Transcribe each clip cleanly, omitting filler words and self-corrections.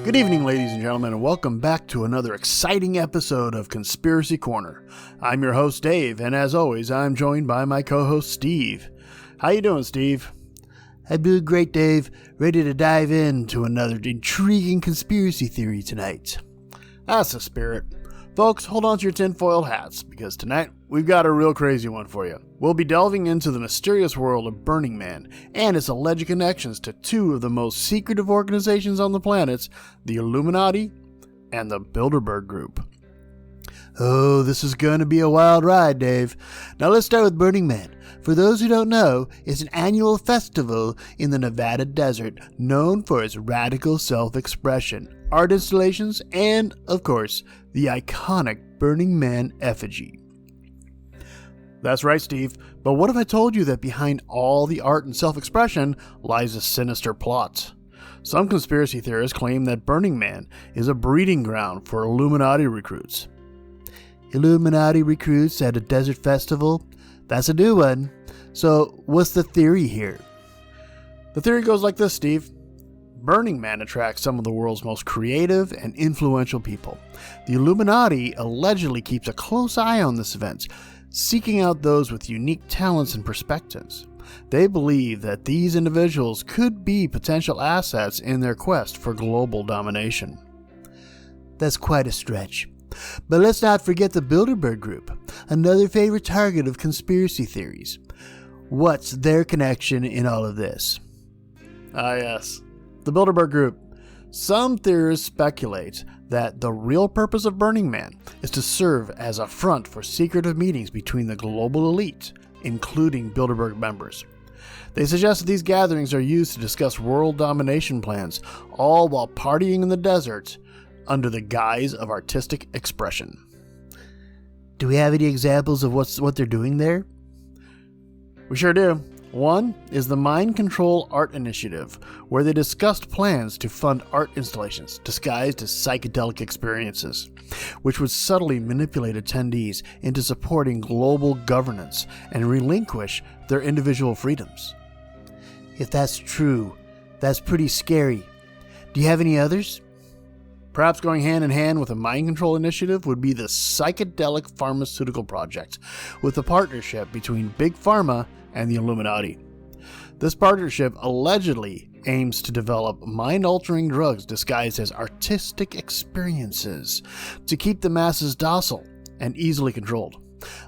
Good evening, ladies and gentlemen, and welcome back to another exciting episode of Conspiracy Corner. I'm your host, Dave, and as always, I'm joined by my co-host, Steve. How you doing, Steve? I'm doing great, Dave. Ready to dive into another intriguing conspiracy theory tonight. That's the spirit. Folks, hold on to your tinfoil hats, because tonight we've got a real crazy one for you. We'll be delving into the mysterious world of Burning Man and its alleged connections to two of the most secretive organizations on the planet, the Illuminati and the Bilderberg Group. Oh, this is going to be a wild ride, Dave. Now let's start with Burning Man. For those who don't know, it's an annual festival in the Nevada desert known for its radical self-expression, art installations, and, of course, the iconic Burning Man effigy. That's right, Steve, but what if I told you that behind all the art and self-expression lies a sinister plot? Some conspiracy theorists claim that Burning Man is a breeding ground for Illuminati recruits. Illuminati recruits at a desert festival? That's a new one. So, what's the theory here? The theory goes like this, Steve. Burning Man attracts some of the world's most creative and influential people. The Illuminati allegedly keeps a close eye on this event, seeking out those with unique talents and perspectives. They believe that these individuals could be potential assets in their quest for global domination. That's quite a stretch. But let's not forget the Bilderberg Group, another favorite target of conspiracy theories. What's their connection in all of this? Yes, the Bilderberg Group. Some theorists speculate that the real purpose of Burning Man is to serve as a front for secretive meetings between the global elite, including Bilderberg members. They suggest that these gatherings are used to discuss world domination plans, all while partying in the desert under the guise of artistic expression. Do we have any examples of what they're doing there? We sure do. One is the Mind Control Art Initiative, where they discussed plans to fund art installations disguised as psychedelic experiences, which would subtly manipulate attendees into supporting global governance and relinquish their individual freedoms. If that's true, that's pretty scary. Do you have any others? Perhaps going hand in hand with a mind control initiative would be the Psychedelic Pharmaceutical Project, with a partnership between Big Pharma and the Illuminati. This partnership allegedly aims to develop mind-altering drugs disguised as artistic experiences to keep the masses docile and easily controlled.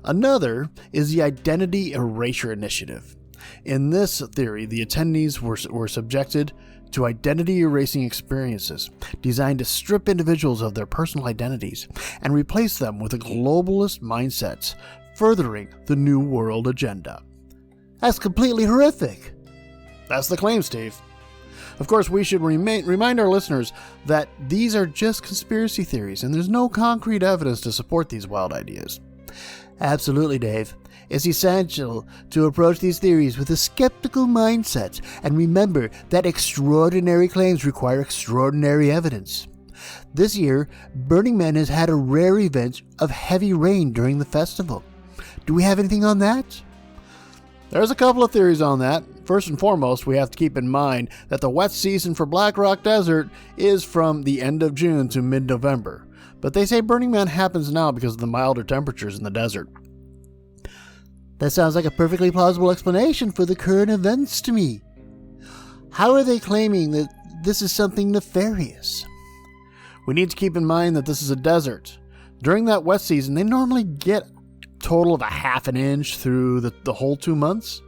Another is the Identity Erasure Initiative. In this theory, the attendees were subjected to identity erasing experiences designed to strip individuals of their personal identities and replace them with a globalist mindset, furthering the New World agenda. That's completely horrific. That's the claim, Steve. Of course, we should remind our listeners that these are just conspiracy theories and there's no concrete evidence to support these wild ideas. Absolutely, Dave. It's essential to approach these theories with a skeptical mindset and remember that extraordinary claims require extraordinary evidence. This year, Burning Man has had a rare event of heavy rain during the festival. Do we have anything on that? There's a couple of theories on that. First and foremost, we have to keep in mind that the wet season for Black Rock Desert is from the end of June to mid-November. But they say Burning Man happens now because of the milder temperatures in the desert. That sounds like a perfectly plausible explanation for the current events to me. How are they claiming that this is something nefarious? We need to keep in mind that this is a desert. During that wet season, they normally get a total of a half an inch through the whole 2 months.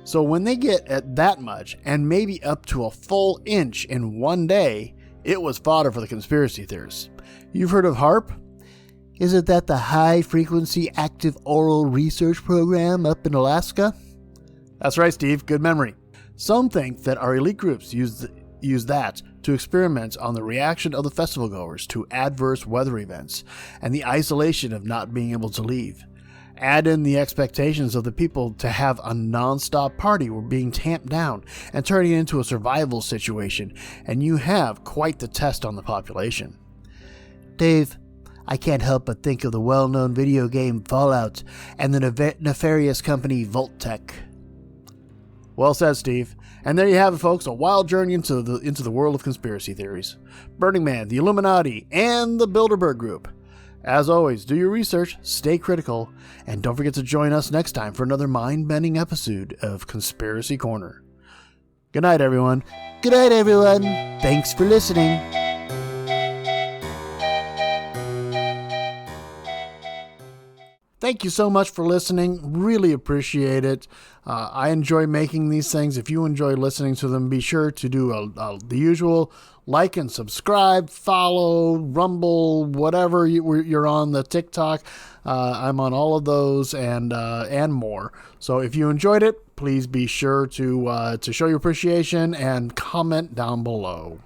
So when they get at that much, and maybe up to a full inch in one day, it was fodder for the conspiracy theorists. You've heard of HAARP? Isn't that the High Frequency Active Oral Research Program up in Alaska? That's right, Steve. Good memory. Some think that our elite groups use that to experiment on the reaction of the festival goers to adverse weather events and the isolation of not being able to leave. Add in the expectations of the people to have a non-stop party were being tamped down and turning it into a survival situation, and you have quite the test on the population. Dave, I can't help but think of the well-known video game Fallout and the nefarious company Vault-Tec. Well said, Steve. And there you have it, folks, a wild journey into the world of conspiracy theories. Burning Man, the Illuminati, and the Bilderberg Group. As always, do your research, stay critical, and don't forget to join us next time for another mind-bending episode of Conspiracy Corner. Good night, everyone. Good night, everyone. Thanks for listening. Thank you so much for listening. Really appreciate it. I enjoy making these things. If you enjoy listening to them, be sure to do the usual like and subscribe, follow, Rumble, whatever you're on, the TikTok. I'm on all of those and more. So if you enjoyed it, please be sure to show your appreciation and comment down below.